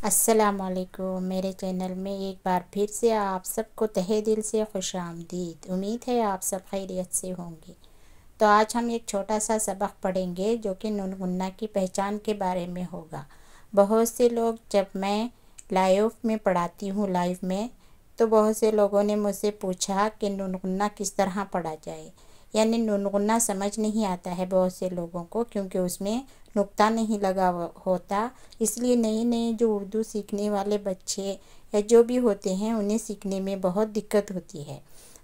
अस्सलामुअलैकुम। मेरे चैनल में एक बार फिर से आप सबको तहे दिल से खुशामदीद। उम्मीद है आप सब खैरियत से होंगे। तो आज हम एक छोटा सा सबक पढ़ेंगे जो कि नून गुन्ना की पहचान के बारे में होगा। बहुत से लोग, जब मैं लाइव में पढ़ाती हूँ तो बहुत से लोगों ने मुझसे पूछा कि नून गुन्ना किस तरह पढ़ा जाए। यानी नून गुन्ना समझ नहीं आता है बहुत से लोगों को, क्योंकि उसमें नुक्ता नहीं लगा होता। इसलिए नए नए जो उर्दू सीखने वाले बच्चे या जो भी होते हैं उन्हें सीखने में बहुत दिक्कत होती है।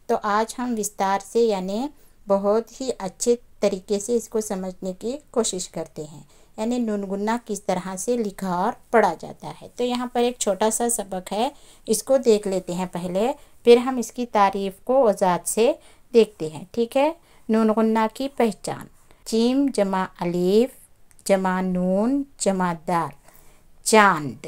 तो आज हम विस्तार से यानी बहुत ही अच्छे तरीके से इसको समझने की कोशिश करते हैं। यानी नून गुन्ना किस तरह से लिखा और पढ़ा जाता है। तो यहाँ पर एक छोटा सा सबक है, इसको देख लेते हैं पहले, फिर हम इसकी तारीफ़ को वजाहत से देखते हैं। ठीक है। नून गुन्ना की पहचान। जीम जमा अलीफ जमा नून जमा दाल, चांद।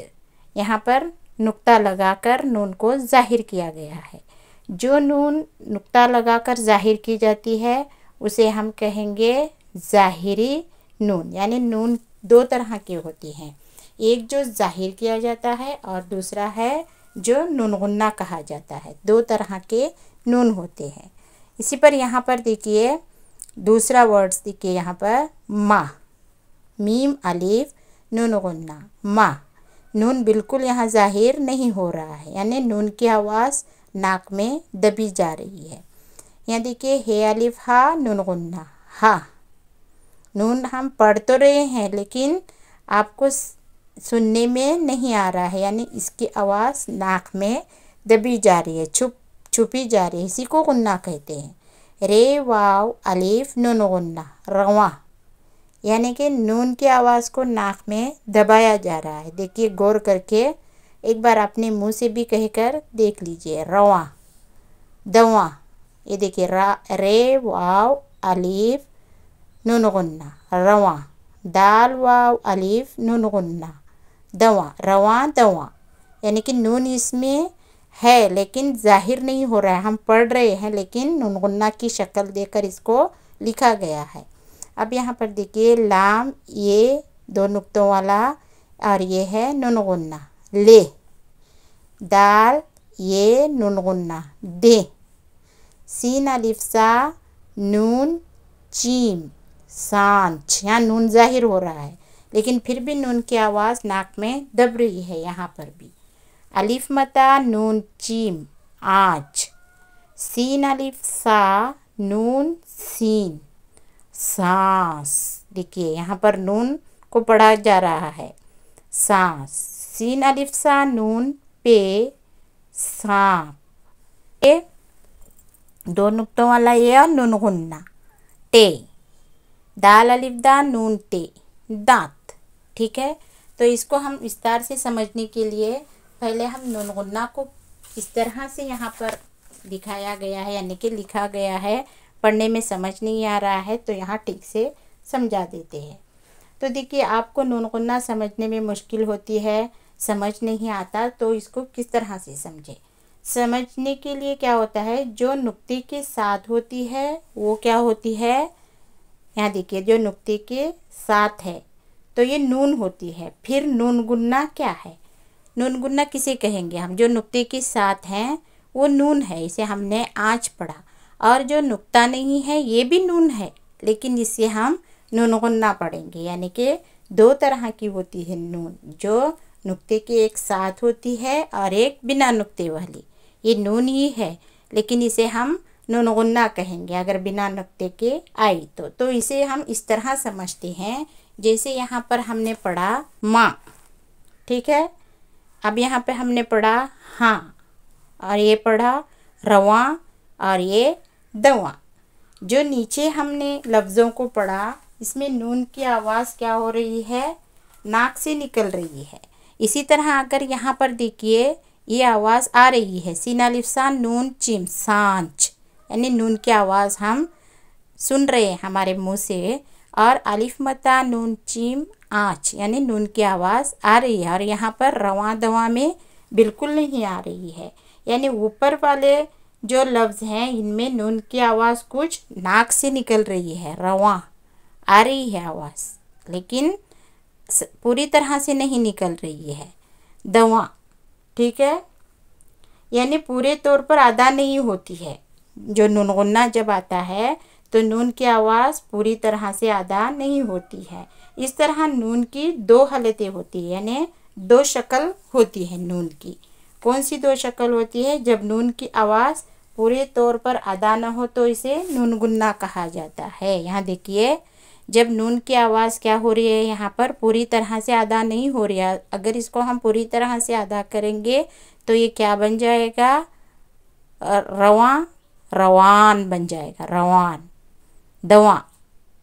यहाँ पर नुक्ता लगाकर नून को ज़ाहिर किया गया है। जो नून नुक्ता लगाकर ज़ाहिर की जाती है उसे हम कहेंगे ज़ाहिरी नून। यानी नून दो तरह की होती हैं, एक जो ज़ाहिर किया जाता है और दूसरा है जो नून गुन्ना कहा जाता है। दो तरह के नून होते हैं। इसी पर यहाँ पर देखिए दूसरा वर्ड्स देखिए, यहाँ पर माँ, मीम अलीफ नून गुन्ना, माँ। नून बिल्कुल यहाँ ज़ाहिर नहीं हो रहा है, यानी नून की आवाज़ नाक में दबी जा रही है। यहाँ देखिए हे अलिफ हा नून गुन्ना, हा। नून हम पढ़ तो रहे हैं लेकिन आपको सुनने में नहीं आ रहा है, यानी इसकी आवाज़ नाक में दबी जा रही है, छुपी जा रही है। इसी को गुन्ना कहते हैं। रे वाव अलिफ नून गुन्ना, रवा। यानी कि नून की आवाज़ को नाक में दबाया जा रहा है। देखिए गौर करके एक बार अपने मुंह से भी कहकर देख लीजिए, रवा, दवा। ये देखिए रे वाव अलीफ नून गुन्ना, रवा। दाल वाव अलीफ नून गुन्ना, दवा, रवा दवा। यानी कि नून इसमें है लेकिन ज़ाहिर नहीं हो रहा है, हम पढ़ रहे हैं लेकिन नून गुन्ना की शक्ल देकर इसको लिखा गया है। अब यहाँ पर देखिए लाम, ये दो नुक्तों वाला, और ये है नून गुन्ना, ले। दाल, ये नून गुन्ना, दे। सीन अलिफ सा नून चीम, सांच। यहाँ नून ज़ाहिर हो रहा है लेकिन फिर भी नून की आवाज़ नाक में दब रही है। यहाँ पर भी अलिफ मता नून चीम, आँच। सीन अलिफ सा नून सीन, सांस। देखिए यहाँ पर नून को पढ़ा जा रहा है, सांस। सीन अलिफ सा नून पे, सांप। ए दो नुक्तों वाला ये और नून गुन्ना, टे। दाल अलिफ दा नून ते, दांत। ठीक है। तो इसको हम विस्तार से समझने के लिए पहले हम नून गुन्ना को इस तरह से यहाँ पर दिखाया गया है, यानी कि लिखा गया है, पढ़ने में समझ नहीं आ रहा है तो यहाँ ठीक से समझा देते हैं। तो देखिए आपको नून गुन्ना समझने में मुश्किल होती है, समझ नहीं आता, तो इसको किस तरह से समझे। समझने के लिए क्या होता है, जो नुक्ते के साथ होती है वो क्या होती है, यहाँ देखिए जो नुक्ते के साथ है तो ये नून होती है। फिर नून गुन्ना क्या है, नून गुन्ना किसे कहेंगे हम, जो नुक्ते के साथ हैं वो नून है, इसे हमने आँच पढ़ा। और जो नुक्ता नहीं है ये भी नून है लेकिन इसे हम नून गुन्ना पढ़ेंगे। यानी कि दो तरह की होती है नून, जो नुक्ते के एक साथ होती है और एक बिना नुक्ते वाली। ये नून ही है लेकिन इसे हम नून गुन्ना कहेंगे अगर बिना नुक्ते के आई तो इसे हम इस तरह समझते हैं जैसे यहाँ पर हमने पढ़ा माँ। ठीक है। अब यहाँ पे हमने पढ़ा हाँ, और ये पढ़ा रवा, और ये दवा। जो नीचे हमने लफ्ज़ों को पढ़ा इसमें नून की आवाज़ क्या हो रही है, नाक से निकल रही है। इसी तरह अगर यहाँ पर देखिए ये आवाज़ आ रही है, सीन अलिफ सा नून चिम, सांच। यानी नून की आवाज़ हम सुन रहे हैं हमारे मुंह से, और अलिफ मता नून चिम आँच, यानी नून की आवाज़ आ रही है। और यहाँ पर रवा दवा में बिल्कुल नहीं आ रही है। यानी ऊपर वाले जो लफ्ज़ हैं इनमें नून की आवाज़ कुछ नाक से निकल रही है, रवा आ रही है आवाज़, लेकिन पूरी तरह से नहीं निकल रही है। दवा, ठीक है। यानी पूरे तौर पर अदा नहीं होती है। जो नून गुन्ना जब आता है तो नून की आवाज़ पूरी तरह से अदा नहीं होती है। इस तरह नून की दो हालतें होती है, यानी दो शक्ल होती है नून की। कौन सी दो शक्ल होती है? जब नून की आवाज़ पूरे तौर पर अदा न हो तो इसे नून गुन्ना कहा जाता है। यहाँ देखिए, जब नून की आवाज़ क्या हो रही है, यहाँ पर पूरी तरह से अदा नहीं हो रही है। अगर इसको हम पूरी तरह से अदा करेंगे तो ये क्या बन जाएगा? रवा, रवान बन जाएगा। रवान, दवा,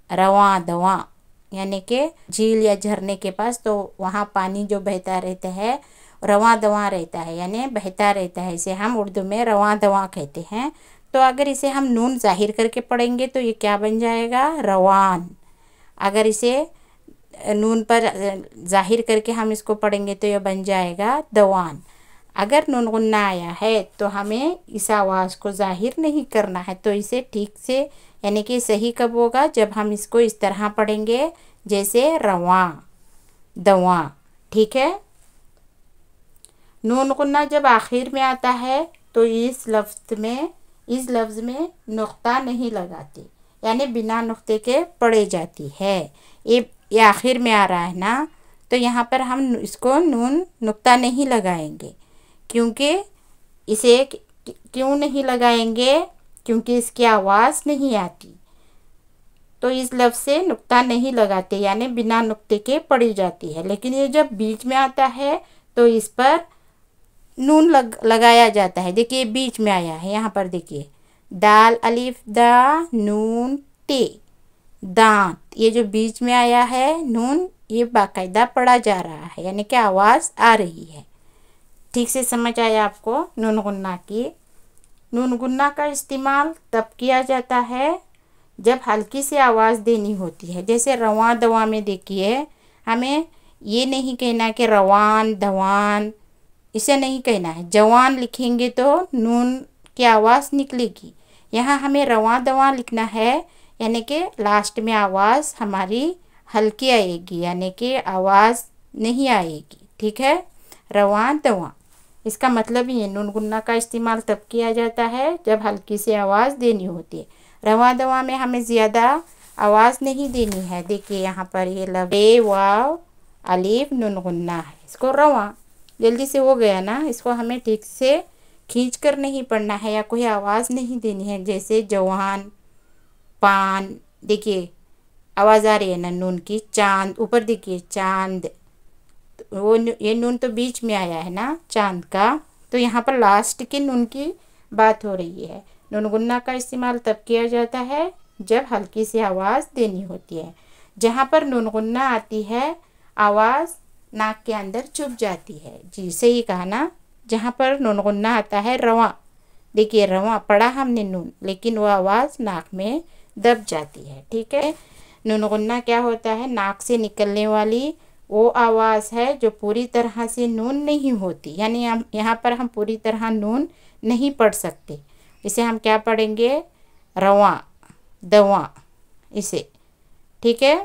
रवा दवा, यानी कि झील या झरने के पास तो वहाँ पानी जो बहता रहता है रवा दवा रहता है, यानी बहता रहता है। इसे हम उर्दू में रवा दवा कहते हैं। तो अगर इसे हम नून जाहिर करके पढ़ेंगे तो ये क्या बन जाएगा? रवान। अगर इसे नून पर जाहिर करके हम इसको पढ़ेंगे तो ये बन जाएगा दवान। अगर नून गुन्ना आया है तो हमें इस आवाज़ को जाहिर नहीं करना है, तो इसे ठीक से, यानी कि सही कब होगा? जब हम इसको इस तरह पढ़ेंगे जैसे रवा दवा, ठीक है। नून गुन्ना जब आखिर में आता है तो इस लफ्ज़ में नुक्ता नहीं लगाते, यानी बिना नुक्ते के पढ़े जाती है। ये आखिर में आ रहा है ना, तो यहाँ पर हम इसको नून नुक्ता नहीं लगाएंगे। क्योंकि इसे क्यों नहीं लगाएंगे? क्योंकि इसकी आवाज़ नहीं आती, तो इस लफ्ज़ से नुक्ता नहीं लगाते, यानी बिना नुक्ते के पढ़ी जाती है। लेकिन ये जब बीच में आता है तो इस पर नून लगाया जाता है। देखिए बीच में आया है, यहाँ पर देखिए, दाल अलिफ दा नून ते, दांत। ये जो बीच में आया है नून, ये बाकायदा पढ़ा जा रहा है, यानी कि आवाज़ आ रही है। ठीक से समझ आया आपको नून गुन्ना की? नून गुन्ना का इस्तेमाल तब किया जाता है जब हल्की सी आवाज़ देनी होती है। जैसे रवा दवा में देखिए, हमें ये नहीं कहना कि रवान दवान, इसे नहीं कहना है। जवान लिखेंगे तो नून की आवाज़ निकलेगी। यहाँ हमें रवा दवा लिखना है, यानी कि लास्ट में आवाज़ हमारी हल्की आएगी, यानी कि आवाज़ नहीं आएगी, ठीक है। रवा दवा, इसका मतलब ये नून गुन्ना का इस्तेमाल तब किया जाता है जब हल्की सी आवाज़ देनी होती है। रवा दवा में हमें ज़्यादा आवाज़ नहीं देनी है। देखिए यहाँ पर ये लफ्ज़ ए वाव अलिफ नून गुन्ना है, इसको रवा जल्दी से हो गया ना। इसको हमें ठीक से खींच कर नहीं पढ़ना है या कोई आवाज़ नहीं देनी है। जैसे जवान, पान, देखिए आवाज़ आ रही है ना नून की। चांद, ऊपर देखिए चांद, वो ये नून तो बीच में आया है ना चांद का, तो यहाँ पर लास्ट के नून की बात हो रही है। नून गुन्ना का इस्तेमाल तब किया जाता है जब हल्की सी आवाज़ देनी होती है। जहाँ पर नून गुन्ना आती है आवाज़ नाक के अंदर चुभ जाती है। जी सही कहा ना। जहाँ पर नून गुन्ना आता है रवा, देखिए रवा पढ़ा हमने नून, लेकिन वो आवाज़ नाक में दब जाती है, ठीक है। नून गुन्ना क्या होता है? नाक से निकलने वाली वो आवाज़ है जो पूरी तरह से नून नहीं होती, यानी हम यहाँ पर हम पूरी तरह नून नहीं पढ़ सकते। इसे हम क्या पढ़ेंगे? रवा दवा, इसे, ठीक है।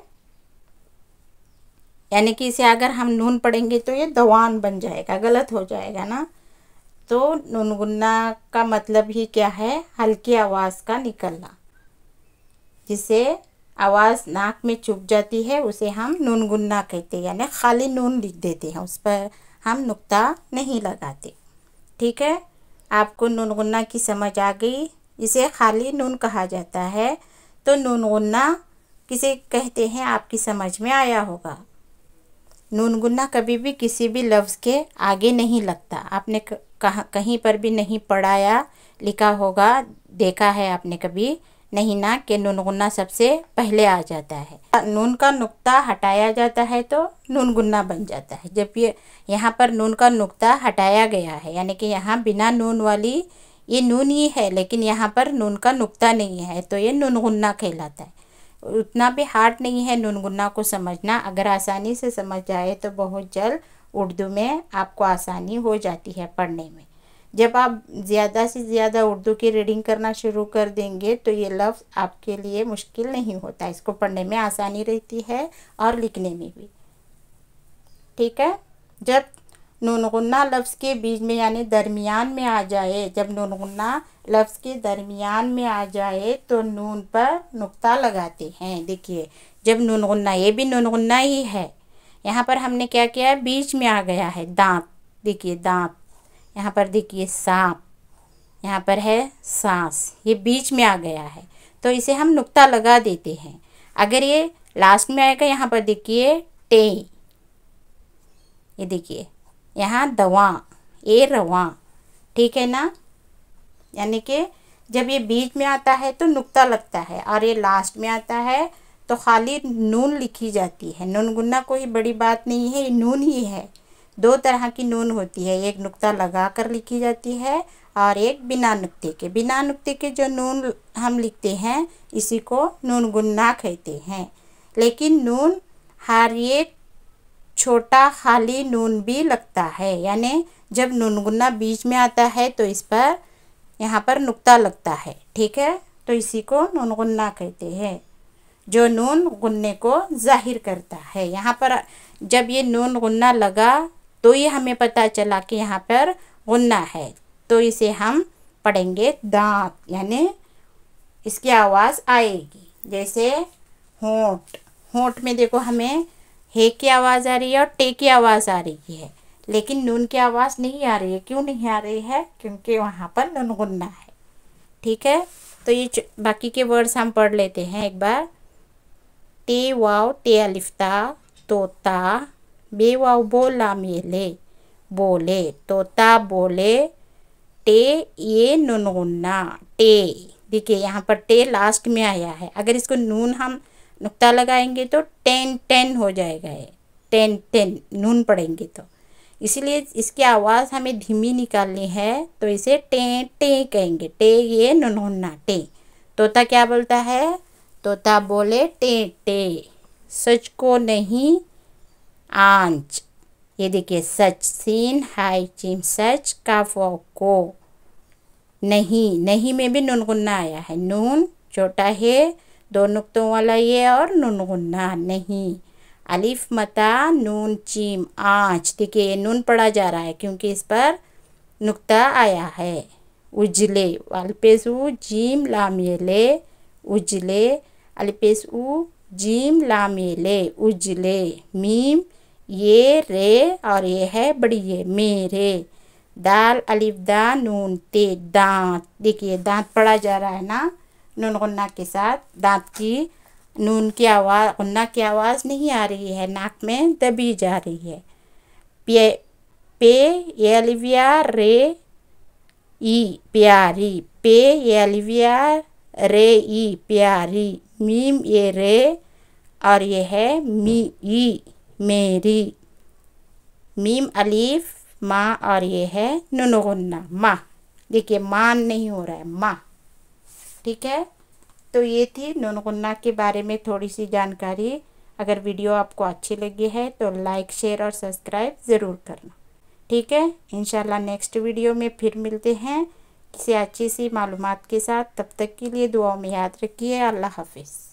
यानी कि इसे अगर हम नून पढ़ेंगे तो ये दवान बन जाएगा, गलत हो जाएगा ना। तो नून गुन्ना का मतलब ही क्या है? हल्की आवाज़ का निकलना, जिसे आवाज़ नाक में चुभ जाती है उसे हम नून गुन्ना कहते हैं, यानी खाली नून लिख देते हैं, उस पर हम नुक्ता नहीं लगाते, ठीक है। आपको नून गुन्ना की समझ आ गई? इसे खाली नून कहा जाता है। तो नून गुन्ना किसे कहते हैं आपकी समझ में आया होगा। नून गुन्ना कभी भी किसी भी लफ्ज़ के आगे नहीं लगता। आपने कहीं पर भी नहीं पढ़ा या लिखा होगा, देखा है आपने कभी नहीं ना कि नून गुन्ना सबसे पहले आ जाता है। नून का नुक्ता हटाया जाता है तो नून गुन्ना बन जाता है। जब ये यहाँ पर नून का नुक्ता हटाया गया है, यानी कि यहाँ बिना नून वाली ये नून ही है, लेकिन यहाँ पर नून का नुक्ता नहीं है, तो ये नून गुन्ना कहलाता है। उतना भी हार्ड नहीं है नून गुन्ना को समझना। अगर आसानी से समझ जाए तो बहुत जल्द उर्दू में आपको आसानी हो जाती है पढ़ने में। जब आप ज़्यादा से ज़्यादा उर्दू की रीडिंग करना शुरू कर देंगे तो ये लफ्ज़ आपके लिए मुश्किल नहीं होता, इसको पढ़ने में आसानी रहती है और लिखने में भी, ठीक है। जब नून गुन्ना लफ्ज़ के बीच में यानी दरमियान में आ जाए, जब नून गुन्ना लफ्ज़ के दरमियान में आ जाए तो नून पर नुक्ता लगाते हैं। देखिए जब नून गुन्ना, ये भी नून गुन्ना ही है, यहाँ पर हमने क्या किया है, बीच में आ गया है दांत। देखिए दांत, यहाँ पर देखिए सांप, यहाँ पर है सांस, ये बीच में आ गया है तो इसे हम नुक्ता लगा देते हैं। अगर ये लास्ट में आएगा, यहाँ पर देखिए टे, ये देखिए यहाँ दवा, ये रवा, ठीक है ना। यानी कि जब ये बीच में आता है तो नुक्ता लगता है और ये लास्ट में आता है तो खाली नून लिखी जाती है। नून गुन्ना कोई बड़ी बात नहीं है, ये नून ही है। दो तरह की नून होती है, एक नुक्ता लगा कर लिखी जाती है और एक बिना नुक्ते के। बिना नुक्ते के जो नून हम लिखते हैं इसी को नून गुन्ना कहते हैं। लेकिन नून हर एक छोटा खाली नून भी लगता है, यानी जब नून गुन्ना बीच में आता है तो इस पर यहाँ पर नुक्ता लगता है, ठीक है। तो इसी को नून गुन्ना कहते हैं, जो नून गुन्ने को जाहिर करता है। यहाँ पर जब ये नून गुन्ना लगा तो ये हमें पता चला कि यहाँ पर गुन्ना है, तो इसे हम पढ़ेंगे दांत, यानी इसकी आवाज़ आएगी। जैसे होंठ, होंठ में देखो हमें हे की आवाज़ आ रही है और टे की आवाज़ आ रही है, लेकिन नून की आवाज़ नहीं आ रही है। क्यों नहीं आ रही है? क्योंकि वहाँ पर नून गुन्ना है, ठीक है। तो ये बाकी के वर्ड्स हम पढ़ लेते हैं एक बार। टे वाव टे अलिफ्ता तोता, बे वाव बोला मेले बोले, तोता बोले, टे ये नून गुन्ना टे। देखिए यहाँ पर टे लास्ट में आया है, अगर इसको नून हम नुक्ता लगाएंगे तो टेन टेन हो जाएगा, ये टेन टेन नून पढ़ेंगे तो। इसीलिए इसकी आवाज़ हमें धीमी निकालनी है तो इसे टे टे कहेंगे। टे ये नून गुन्ना टे। तोता क्या बोलता है? तोता बोले टे टे, सच को नहीं आंच। ये देखिए सच, सीन हाई चिम सच, काफ को नहीं, नहीं में भी नून गुन्ना आया है। नून छोटा है, दो नुक्तों वाला ये और नून गुन्ना नहीं। अलिफ मता नून चीम आँच, देखिए ये नून पढ़ा जा रहा है क्योंकि इस पर नुक्ता आया है। उजले, अल्पेश उ जीम लाम ये ले, उजले, अल्पेश उ जीम लाम ये ले, उजले। मीम ये रे और ये है बड़ी ये मेरे। दाल अलिफ दा नून ते दांत, देखिए दांत पढ़ा जा रहा है ना नून गुन्ना के साथ। दांत की नून की आवाज़, गुन्ना की आवाज़ नहीं आ रही है, नाक में दबी जा रही है। पे पे ये अलिविया रे ई प्यारी, पे ये अलिविया रे ई प्यारी। मीम ये रे और ये है मी ई मेरी। मीम अलीफ माँ और ये है नून गुन्ना माँ। देखिए मान नहीं हो रहा है, माँ, ठीक है। तो ये थी नून गुन्ना के बारे में थोड़ी सी जानकारी। अगर वीडियो आपको अच्छी लगी है तो लाइक शेयर और सब्सक्राइब ज़रूर करना, ठीक है। इंशाल्लाह नेक्स्ट वीडियो में फिर मिलते हैं किसी अच्छी सी मालूमात के साथ। तब तक के लिए दुआओं में याद रखिए। अल्लाह हाफिज़।